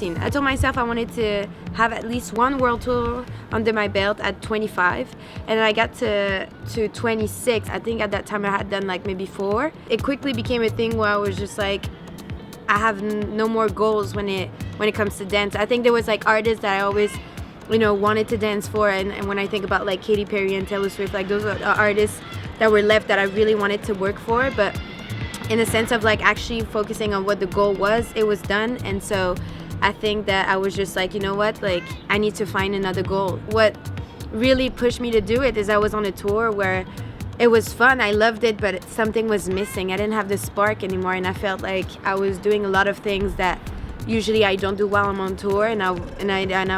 15. I told myself I wanted to have at least one world tour under my belt at 25, and I got to 26. I think at that time I had done like maybe 4. It quickly became a thing where I was just like, I have no more goals when it comes to dance. I think there was like artists that I always, wanted to dance for, and when I think about like Katy Perry and Taylor Swift, like those are artists that were left that I really wanted to work for, but in the sense of like actually focusing on what the goal was, it was done. And so I think that I was just like, you know what, like I need to find another goal. What really pushed me to do it is I was on a tour where it was fun, I loved it, but something was missing. I didn't have the spark anymore, and I felt like I was doing a lot of things that usually I don't do while I'm on tour, and I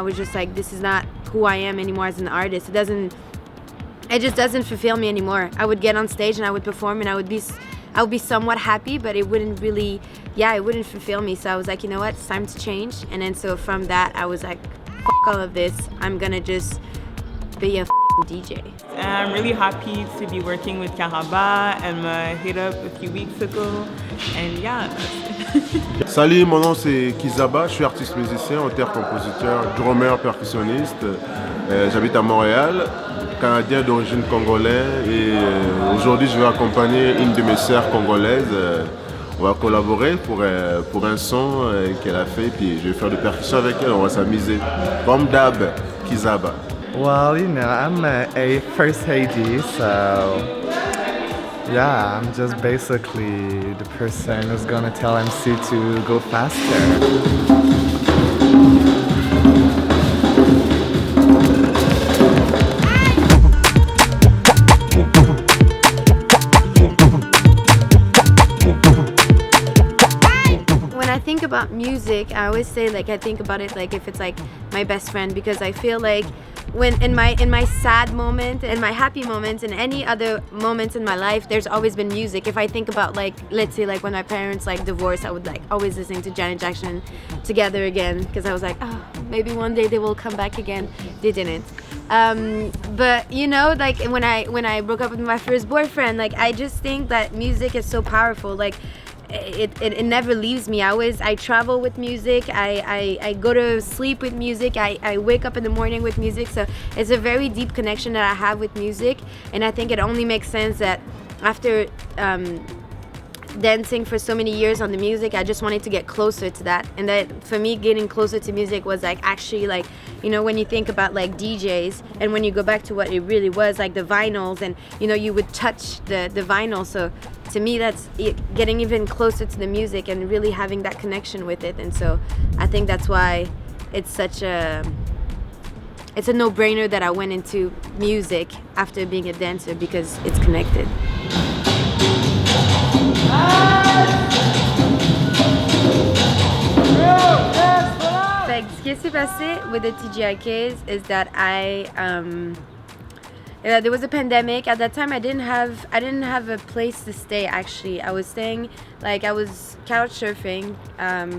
was just like, this is not who I am anymore as an artist. It just doesn't fulfill me anymore. I would get on stage and I would perform and I would be somewhat happy, but it wouldn't really, it wouldn't fulfill me. So I was like, you know what, it's time to change. And then so from that, I was like, F all of this. I'm gonna just be a DJ. I'm really happy to be working with KARABA. Elle m'a hit up a few weeks ago. And yeah. Salut, mon nom c'est Kizaba, je suis artiste musicien, auteur, compositeur, drummer, percussionniste. J'habite à Montréal, Canadien d'origine congolaise, et aujourd'hui je vais accompagner une de mes sœurs congolaises. On va collaborer pour un son qu'elle a fait, puis je vais faire des percussions avec elle, on va s'amuser. Comme d'hab, Kizaba. Well, I'm a first AD, so yeah, I'm just basically the person who's gonna tell MC to go faster. About music, I always say like I think about it like if it's like my best friend, because I feel like when in my sad moment and my happy moments and any other moments in my life, there's always been music. If I think about like, let's say like when my parents like divorced, I would like always listen to Janet Jackson, Together Again, because I was like, oh, maybe one day they will come back again. They didn't. But like when I broke up with my first boyfriend, like I just think that music is so powerful. Like it never leaves me. I travel with music. I go to sleep with music. I wake up in the morning with music. So it's a very deep connection that I have with music, and I think it only makes sense that after dancing for so many years on the music, I just wanted to get closer to that. And that for me, getting closer to music was like actually like, when you think about like DJs and when you go back to what it really was, like the vinyls, and you would touch the vinyl. So to me, that's getting even closer to the music and really having that connection with it. And so I think that's why it's a no-brainer that I went into music after being a dancer, because it's connected. Ce qui s'est passé with the TGIKs is that there was a pandemic. At that time, I didn't have a place to stay. Actually, I was couch surfing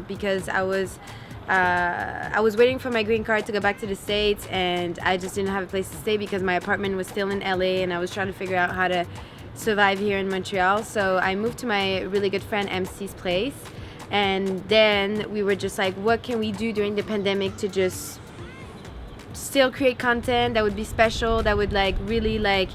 because I was waiting for my green card to go back to the States, and I just didn't have a place to stay because my apartment was still in LA, and I was trying to figure out how to survive here in Montreal. So I moved to my really good friend MC's place, and then we were just like, what can we do during the pandemic to just still create content that would be special, that would like really like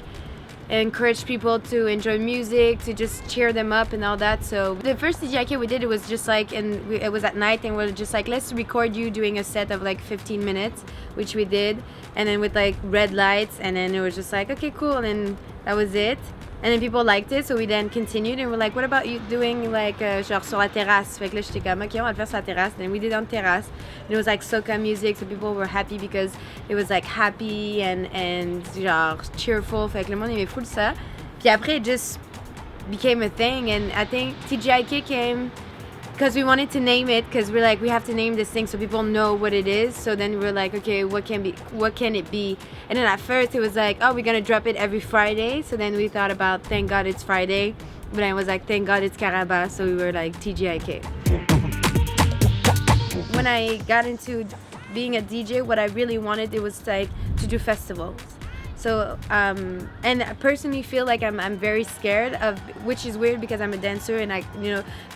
encourage people to enjoy music, to just cheer them up and all that. So the first TGIK we did, it was just like, it was at night, and we were just like, let's record you doing a set of like 15 minutes, which we did, and then with like red lights, and then it was just like, okay, cool, and then that was it. And then people liked it, so we then continued, and we're like, what about you doing like genre sur la terrasse? Fait que là j'étais comme, ok, on va le faire sur la terrasse. Then we did on terrasse, and it was like soca music, so people were happy because it was like happy and genre cheerful. Fait que le monde aimait full ça. Puis après it just became a thing, and I think TGIK came because we wanted to name it, because we're like, we have to name this thing so people know what it is. So then we're like, okay, what can it be? And then at first it was like, oh, we're gonna drop it every Friday. So then we thought about, thank God it's Friday. But then it was like, thank God it's KARABA. So we were like, TGIK. When I got into being a DJ, what I really wanted, it was like to do festivals. So, and I personally feel like I'm very scared of, which is weird because I'm a dancer, and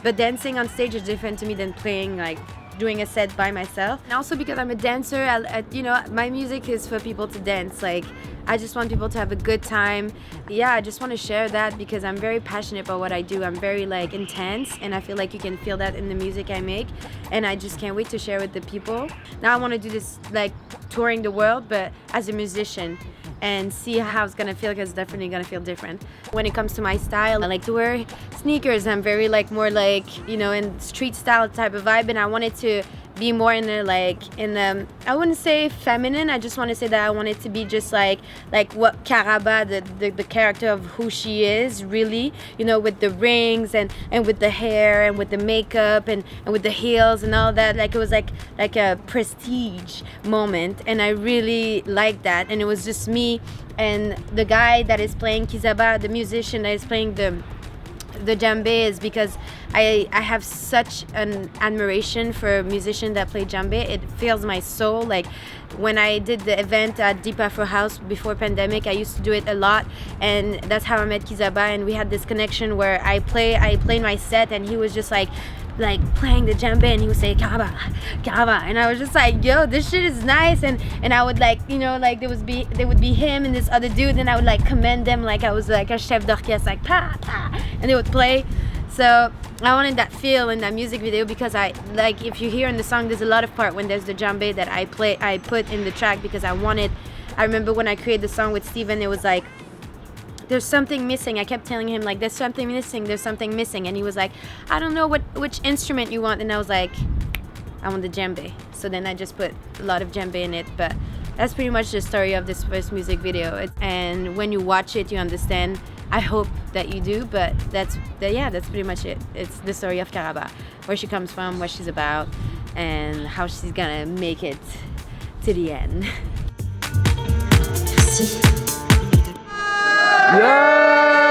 but dancing on stage is different to me than playing like doing a set by myself. And also because I'm a dancer, you know, my music is for people to dance. Like, I just want people to have a good time. Yeah, I just want to share that because I'm very passionate about what I do. I'm very like intense, and I feel like you can feel that in the music I make, and I just can't wait to share with the people. Now I want to do this like touring the world, but as a musician, and see how it's gonna feel, because it's definitely gonna feel different. When it comes to my style, I like to wear sneakers. I'm very like more like, you know, in street style type of vibe, and I wanted to be more in the I wouldn't say feminine, I just want to say that I want it to be just like what KARABA, the character of who she is really, you know, with the rings and with the hair and with the makeup and with the heels and all that. Like it was like a prestige moment, and I really liked that. And it was just me and the guy that is playing Kizaba, the musician that is playing the djembe, is because I have such an admiration for musicians that play djembe. It fills my soul. Like when I did the event at Deep Afro House before pandemic, I used to do it a lot, and that's how I met Kizaba, and we had this connection where I played my set, and he was just like playing the djembe, and he would say KARABA, KARABA, and I was just like, yo, this shit is nice. And I would like, you know, like there would be him and this other dude, and I would like commend them like I was like a chef d'orchestre, like pa pa, and they would play. So I wanted that feel in that music video, because I like, if you hear in the song, there's a lot of part when there's the djembe that I put in the track, because I remember when I created the song with Steven, it was like, there's something missing. I kept telling him like, there's something missing, and he was like, I don't know which instrument you want, and I was like, I want the djembe. So then I just put a lot of djembe in it. But that's pretty much the story of this first music video. And when you watch it, you understand. I hope that you do, but that's pretty much it. It's the story of KARABA, where she comes from, what she's about, and how she's gonna make it to the end. Yeah!